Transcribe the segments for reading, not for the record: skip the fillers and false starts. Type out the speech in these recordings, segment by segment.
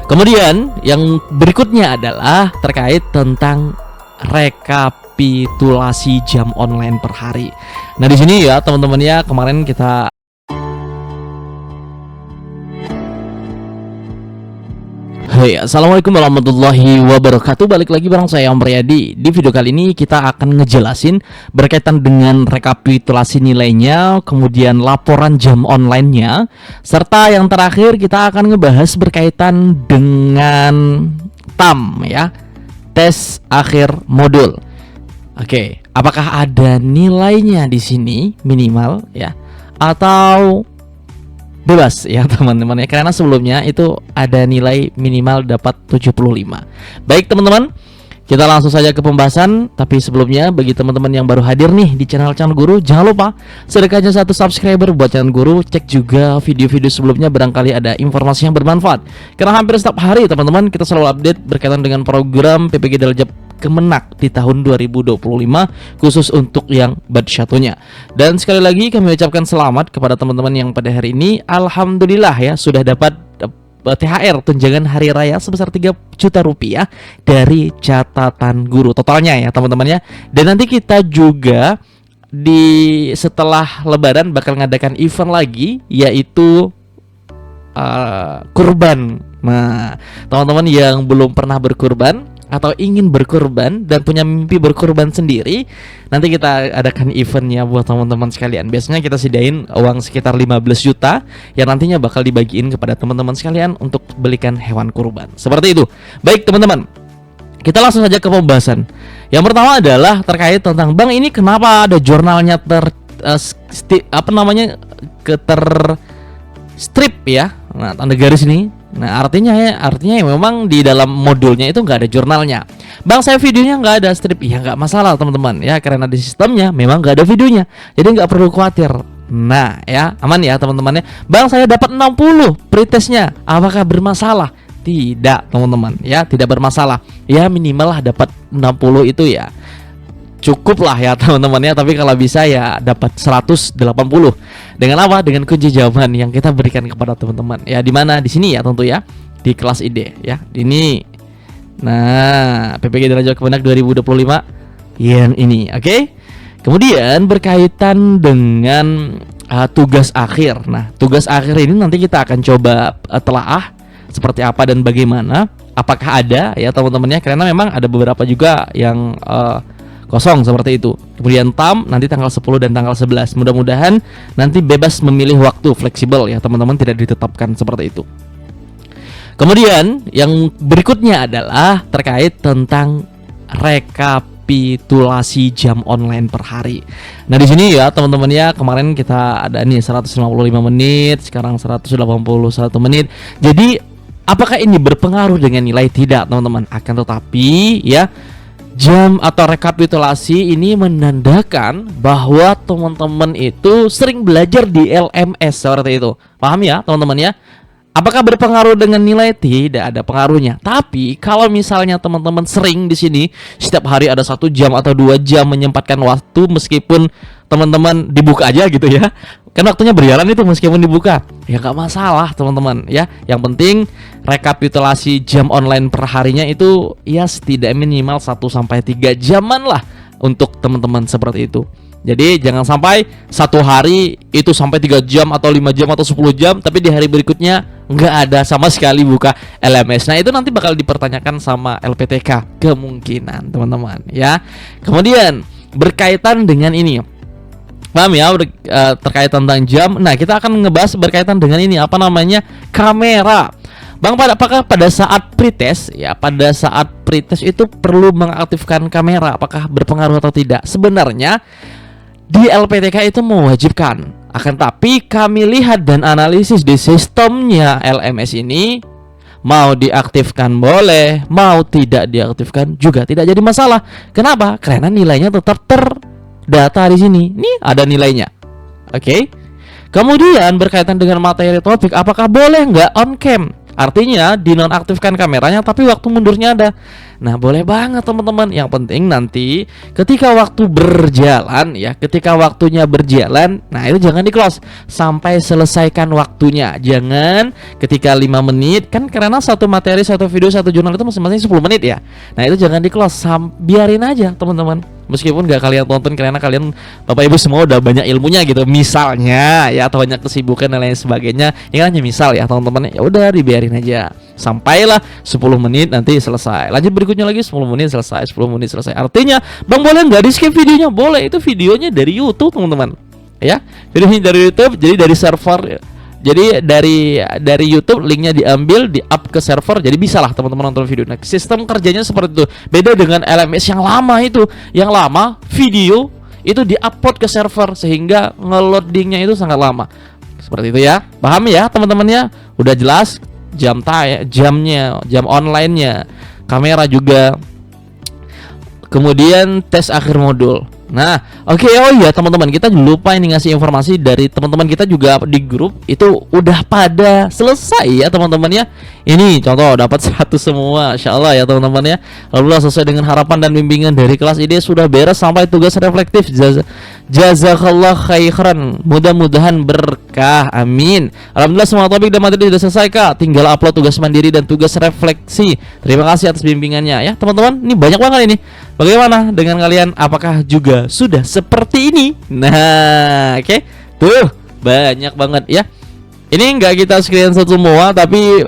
Kemudian yang berikutnya adalah terkait tentang rekapitulasi jam online per hari. Nah, di sini ya teman-teman ya, kemarin kita Hai, assalamualaikum warahmatullahi wabarakatuh. Balik lagi bareng saya Om Riyadi. Di video kali ini kita akan ngejelasin berkaitan dengan rekapitulasi nilainya, kemudian laporan jam online-nya, serta yang terakhir kita akan ngebahas berkaitan dengan TAM ya, tes akhir modul. Oke, apakah ada nilainya di sini minimal ya, atau bebas ya teman-teman ya, karena sebelumnya itu ada nilai minimal dapat 75. Baik teman-teman, kita langsung saja ke pembahasan. Tapi sebelumnya, bagi teman-teman yang baru hadir nih di channel Guru, jangan lupa sedekahnya 1 subscriber buat channel Guru. Cek juga video-video sebelumnya, barangkali ada informasi yang bermanfaat, karena hampir setiap hari teman-teman kita selalu update berkaitan dengan program PPG Daljab Kemenak di tahun 2025, khusus untuk yang badsyatunya. Dan sekali lagi kami ucapkan selamat kepada teman-teman yang pada hari ini alhamdulillah ya sudah dapat THR tunjangan hari raya sebesar 3 juta rupiah dari catatan guru totalnya ya teman-teman ya. Dan nanti kita juga di setelah lebaran bakal ngadakan event lagi, yaitu kurban. Nah, teman-teman yang belum pernah berkurban atau ingin berkurban dan punya mimpi berkurban sendiri, nanti kita adakan eventnya buat teman-teman sekalian. Biasanya kita sediain uang sekitar 15 juta yang nantinya bakal dibagiin kepada teman-teman sekalian untuk belikan hewan kurban. Seperti itu. Baik teman-teman, kita langsung saja ke pembahasan. Yang pertama adalah terkait tentang Bang, ini kenapa ada jurnalnya strip ya. Nah, tanda garis ini. Nah, artinya ya memang di dalam modulnya itu nggak ada jurnalnya. Bang, saya videonya nggak ada strip. Ya nggak masalah teman-teman ya, karena di sistemnya memang nggak ada videonya, jadi nggak perlu khawatir. Nah ya, aman ya teman-teman ya. Bang, saya dapat 60 pretestnya, apakah bermasalah? Tidak teman-teman ya, tidak bermasalah. Ya minimal lah dapat 60 itu ya cukup lah ya teman-teman ya. Tapi kalau bisa ya dapat 180. Dengan apa? Dengan kunci jawaban yang kita berikan kepada teman-teman. Ya di mana? Di sini ya tentu ya, di kelas ID ya. Ini. Nah, PPG Daljab Kemenak 2025 yang ini, oke? Kemudian berkaitan dengan tugas akhir. Nah, tugas akhir ini nanti kita akan coba telaah seperti apa dan bagaimana. Apakah ada ya teman-teman ya? Karena memang ada beberapa juga yang kosong seperti itu. Kemudian TAM nanti tanggal 10 dan tanggal 11. Mudah-mudahan nanti bebas memilih waktu, fleksibel ya teman-teman, tidak ditetapkan seperti itu. Kemudian yang berikutnya adalah terkait tentang rekapitulasi jam online per hari. Nah, di sini ya teman-teman ya, kemarin kita ada nih 155 menit, sekarang 181 menit. Jadi apakah ini berpengaruh dengan nilai? Tidak teman-teman. Akan tetapi ya, jam atau rekapitulasi ini menandakan bahwa teman-teman itu sering belajar di LMS seperti itu. Paham ya teman-teman ya? Apakah berpengaruh dengan nilai? Tidak ada pengaruhnya. Tapi kalau misalnya teman-teman sering di sini setiap hari ada 1 jam atau 2 jam menyempatkan waktu, meskipun teman-teman dibuka aja gitu ya, kan waktunya berjalan itu meskipun dibuka, ya nggak masalah teman-teman ya. Yang penting rekapitulasi jam online per harinya itu ya setidaknya minimal 1-3 jaman lah untuk teman-teman seperti itu. Jadi jangan sampai satu hari itu sampai 3 jam atau 5 jam atau 10 jam, tapi di hari berikutnya nggak ada sama sekali buka LMS. Nah, itu nanti bakal dipertanyakan sama LPTK kemungkinan teman-teman ya. Kemudian berkaitan dengan ini, paham ya, terkait tentang jam. Nah, kita akan ngebahas berkaitan dengan ini, apa namanya, kamera. Bang, apakah pada saat pretest ya, pada saat pretest itu perlu mengaktifkan kamera? Apakah berpengaruh atau tidak? Sebenarnya di LPTK itu mewajibkan. Akan tapi kami lihat dan analisis di sistemnya LMS ini, mau diaktifkan boleh, mau tidak diaktifkan juga tidak jadi masalah. Kenapa? Karena nilainya tetap terdata di sini. Nih ada nilainya. Oke. Kemudian berkaitan dengan materi topik, apakah boleh nggak on cam? Artinya dinonaktifkan kameranya tapi waktu mundurnya ada. Nah, boleh banget teman-teman. Yang penting nanti ketika waktu berjalan ya, ketika waktunya berjalan, nah itu jangan di-close sampai selesaikan waktunya. Jangan ketika 5 menit, kan karena satu materi, satu video, satu jurnal itu masing-masing 10 menit ya. Nah, itu jangan di-close, biarin aja teman-teman. Meskipun gak kalian tonton karena kalian Bapak Ibu semua udah banyak ilmunya gitu, misalnya ya, atau banyak kesibukan dan lain sebagainya. Ini kan hanya misal ya teman-teman. Ya udah dibiarin aja sampailah 10 menit nanti selesai. Lanjut berikutnya lagi 10 menit selesai, 10 menit selesai. Artinya, Bang boleh nggak di-skip videonya? Boleh, itu videonya dari YouTube teman-teman. Ya, videonya dari YouTube, jadi dari server. Jadi dari YouTube linknya diambil, di-up ke server, jadi bisa lah teman-teman nonton video. Nah, sistem kerjanya seperti itu. Beda dengan LMS yang lama itu. Yang lama video itu di-upload ke server sehingga ngeloadingnya itu sangat lama. Seperti itu ya. Paham ya teman-temannya? Udah jelas jamnya, jam online-nya, kamera juga. Kemudian tes akhir modul. Nah, oke, oh iya teman-teman, kita lupa ini ngasih informasi dari teman-teman kita juga di grup itu udah pada selesai ya teman-teman ya. Ini contoh dapat 100 semua, insyaallah ya teman-teman ya. Alhamdulillah sesuai dengan harapan dan bimbingan dari kelas ini sudah beres sampai tugas reflektif. Jazakallah khairan. Mudah-mudahan berkah. Amin. Alhamdulillah semua topik dan materi sudah selesai Kak. Tinggal upload tugas mandiri dan tugas refleksi. Terima kasih atas bimbingannya ya teman-teman. Ini banyak banget ini. Bagaimana dengan kalian? Apakah juga sudah seperti ini? Nah, oke. Tuh, banyak banget ya. Ini enggak kita screenshot semua, tapi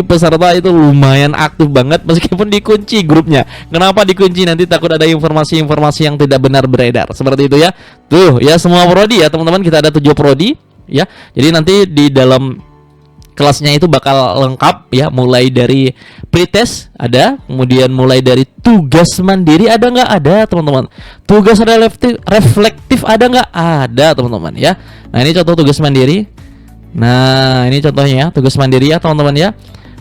peserta itu lumayan aktif banget meskipun dikunci grupnya. Kenapa dikunci? Nanti takut ada informasi-informasi yang tidak benar beredar. Seperti itu ya. Tuh, ya semua prodi ya, teman-teman. Kita ada 7 prodi ya. Jadi nanti di dalam kelasnya itu bakal lengkap ya, mulai dari pretest ada, kemudian mulai dari tugas mandiri ada nggak? Ada teman-teman. Tugas reflektif ada nggak? Ada teman-teman ya. Nah ini contoh tugas mandiri. Nah ini contohnya tugas mandiri ya teman-teman ya.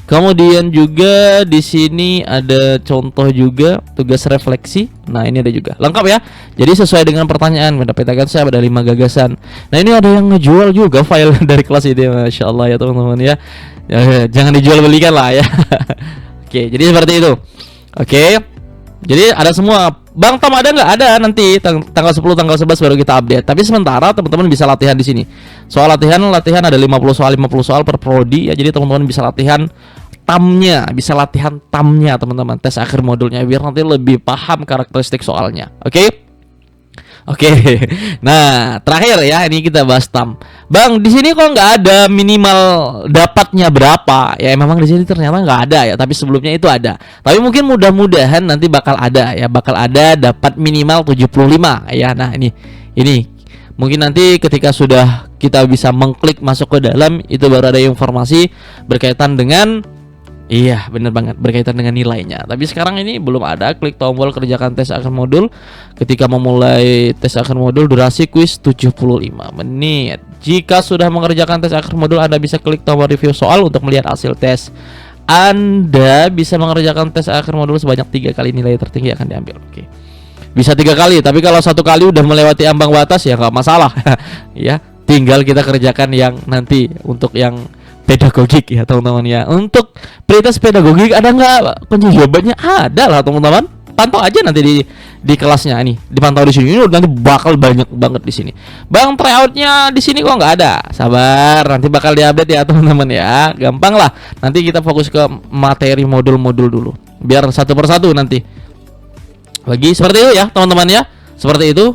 Kemudian juga di sini ada contoh juga tugas refleksi. Nah ini ada juga lengkap ya. Jadi sesuai dengan pertanyaan mendapatkan saya ada 5 gagasan. Nah ini ada yang ngejual juga file dari kelas ini, masya Allah ya teman-teman ya. Jangan dijual belikan lah ya. Oke, jadi seperti itu. Oke, jadi ada semua. Bang Tom ada nggak? Ada, nanti tanggal 10 tanggal 11 baru kita update. Tapi sementara teman-teman bisa latihan di sini. Soal latihan ada 50 soal per prodi ya. Jadi teman-teman bisa latihan tamnya teman-teman, tes akhir modulnya biar nanti lebih paham karakteristik soalnya. Oke. Nah terakhir ya, ini kita bahas tam. Bang di sini kok nggak ada minimal dapatnya berapa? Ya memang di sini ternyata nggak ada ya, tapi sebelumnya itu ada. Tapi mungkin mudah-mudahan nanti bakal ada dapat minimal 75 ya. Nah ini mungkin nanti ketika sudah kita bisa mengklik masuk ke dalam, itu baru ada informasi berkaitan dengan, iya bener banget, berkaitan dengan nilainya. Tapi sekarang ini belum ada. Klik tombol kerjakan tes akhir modul. Ketika memulai tes akhir modul, durasi kuis 75 menit. Jika sudah mengerjakan tes akhir modul, Anda bisa klik tombol review soal untuk melihat hasil tes. Anda bisa mengerjakan tes akhir modul sebanyak 3 kali, nilai tertinggi akan diambil. Oke. Bisa 3 kali, tapi kalau 1 kali udah melewati ambang batas ya nggak masalah. Ya, tinggal kita kerjakan yang nanti untuk yang pedagogik ya teman-teman ya. Untuk pretest pedagogik ada nggak? Kunci jawabannya ada lah teman-teman. Pantau aja nanti di kelasnya ini. Dipantau di sini. Ini nanti bakal banyak banget di sini. Bang tryoutnya di sini kok nggak ada? Sabar, nanti bakal diupdate ya teman-teman ya. Gampang lah. Nanti kita fokus ke materi modul-modul dulu. Biar satu persatu nanti. Bagi seperti itu ya teman-teman ya. Seperti itu.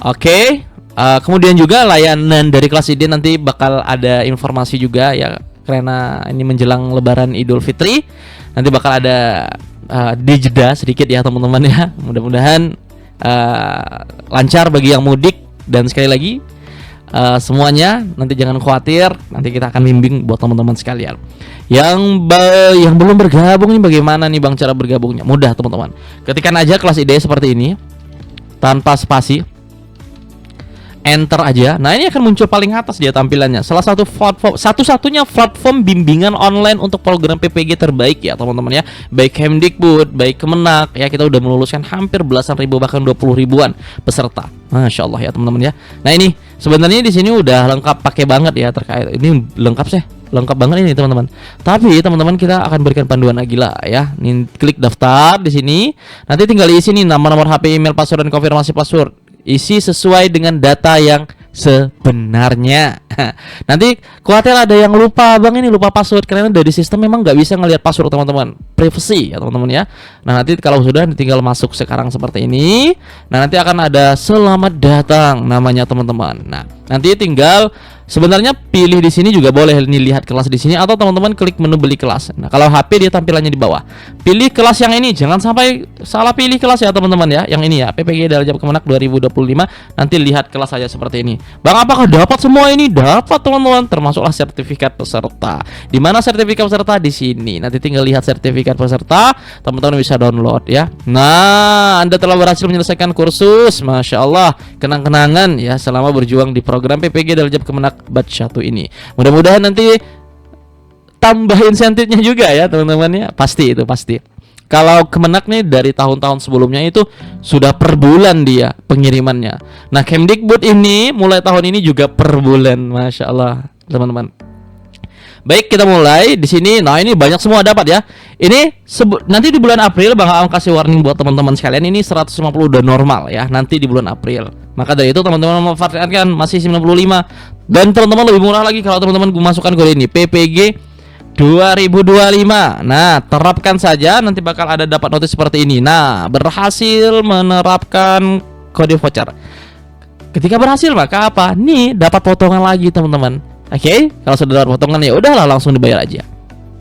Oke. Kemudian juga layanan dari kelas ID nanti bakal ada informasi juga ya, karena ini menjelang Lebaran Idul Fitri. Nanti bakal ada dijeda sedikit ya teman-teman ya. Mudah-mudahan lancar bagi yang mudik. Dan sekali lagi semuanya nanti jangan khawatir, nanti kita akan bimbing buat teman-teman sekalian. Yang belum bergabung nih, bagaimana nih Bang cara bergabungnya? Mudah teman-teman. Ketikkan aja kelas ID seperti ini tanpa spasi. enter aja. Nah, ini akan muncul paling atas dia tampilannya. Salah satu platform, satu-satunya platform bimbingan online untuk program PPG terbaik ya teman-teman ya. Baik Kemdikbud, baik Kemenak ya, kita udah meluluskan hampir belasan ribu bahkan 20 ribuan peserta. Masya Allah ya teman-teman ya. Nah, ini sebenarnya di sini udah lengkap pakai banget ya terkait ini lengkap sih. Lengkap banget ini teman-teman. Tapi teman-teman kita akan berikan panduan lagi lah ya. Nih, klik daftar di sini. Nanti tinggal isi nih nama, nomor HP, email, password dan konfirmasi password. Isi sesuai dengan data yang sebenarnya. Nanti khawatir ada yang lupa, bang ini lupa password, karena dari sistem memang nggak bisa ngelihat password teman-teman, privacy ya teman-teman ya. Nah, nanti kalau sudah tinggal masuk sekarang seperti ini. Nah, nanti akan ada selamat datang namanya teman-teman. Nah, nanti tinggal sebenarnya pilih di sini juga boleh nih, lihat kelas di sini, atau teman-teman klik menu beli kelas. Nah, kalau HP dia tampilannya di bawah. Pilih kelas yang ini, jangan sampai salah pilih kelas ya teman-teman ya. Yang ini ya, PPG Darajat Kemenak 2025. Nanti lihat kelas saya seperti ini. Bang, apakah dapat semua ini? Dapat teman-teman, termasuklah sertifikat peserta. Di mana sertifikat peserta? Di sini. Nanti tinggal lihat sertifikat peserta, teman-teman bisa download ya. Nah, Anda telah berhasil menyelesaikan kursus. Masya Allah, kenang-kenangan ya selama berjuang di program PPG Darajat Kemenak batch 1 ini. Mudah-mudahan nanti tambah insentifnya juga ya teman-teman ya. Pasti itu pasti. Kalau Kemenak nih dari tahun-tahun sebelumnya itu sudah per bulan dia pengirimannya. Nah, Kemdikbud ini mulai tahun ini juga per bulan. Masya Allah teman-teman. Baik, kita mulai di sini. Nah, ini banyak semua dapat ya. Ini nanti di bulan April Bang Aam kasih warning buat teman-teman sekalian, ini 150 udah normal ya. Nanti di bulan April. Maka dari itu teman-teman memanfaatkan masih 95. Dan teman-teman lebih murah lagi kalau teman-teman masukkan kode ini PPG 2025. Nah, terapkan saja, nanti bakal ada dapat notis seperti ini. Nah, berhasil menerapkan kode voucher. Ketika berhasil maka apa? Nih, dapat potongan lagi teman-teman. Oke, kalau sudah dapat potongan ya udahlah langsung dibayar aja.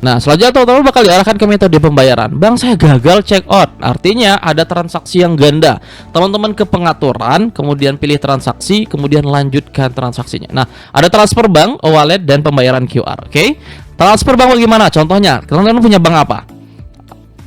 Nah, selanjutnya teman-teman bakal diarahkan ke metode pembayaran. Bang, saya gagal check out. Artinya ada transaksi yang ganda. Teman-teman ke pengaturan, kemudian pilih transaksi, kemudian lanjutkan transaksinya. Nah, ada transfer bank, wallet, dan pembayaran QR. Oke, transfer bank bagaimana? Contohnya, teman-teman punya bank apa?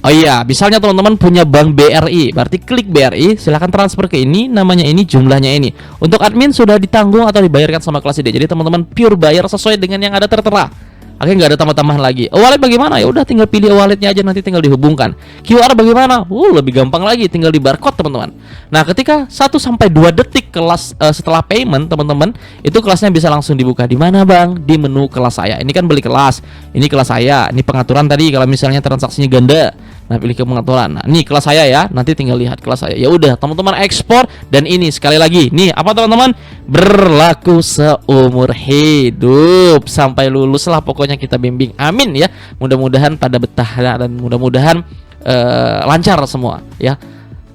Oh iya, misalnya teman-teman punya bank BRI, berarti klik BRI, silahkan transfer ke ini, namanya ini, jumlahnya ini. Untuk admin sudah ditanggung atau dibayarkan sama kelas ID. Jadi teman-teman pure bayar sesuai dengan yang ada tertera. Oke, nggak ada tambah-tambahan lagi. Wallet bagaimana? Ya udah tinggal pilih walletnya aja, nanti tinggal dihubungkan. QR bagaimana? Lebih gampang lagi, tinggal di barcode teman-teman. Nah, ketika 1-2 detik kelas setelah payment teman-teman, itu kelasnya bisa langsung dibuka. Di mana bang? Di menu kelas saya. Ini kan beli kelas. Ini kelas saya. Ini pengaturan tadi kalau misalnya transaksinya ganda. Nah, pilih ke pengaturan. Nah, ini kelas saya ya. Nanti tinggal lihat kelas saya. Ya udah, teman-teman ekspor, dan ini sekali lagi. Nih, apa teman-teman? Berlaku seumur hidup sampai lulus lah pokoknya kita bimbing. Amin ya. Mudah-mudahan pada betah dan mudah-mudahan lancar semua ya.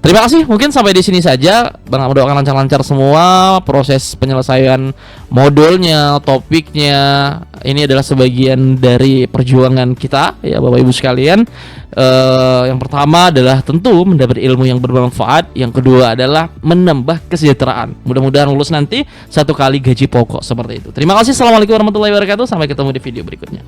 Terima kasih, mungkin sampai di sini saja. Bang mendoakan lancar-lancar semua proses penyelesaian modulnya, topiknya. Ini adalah sebagian dari perjuangan kita ya Bapak Ibu sekalian. Yang pertama adalah tentu mendapat ilmu yang bermanfaat. Yang kedua adalah menambah kesejahteraan. Mudah-mudahan lulus nanti 1 kali gaji pokok seperti itu. Terima kasih. Assalamualaikum warahmatullahi wabarakatuh. Sampai ketemu di video berikutnya.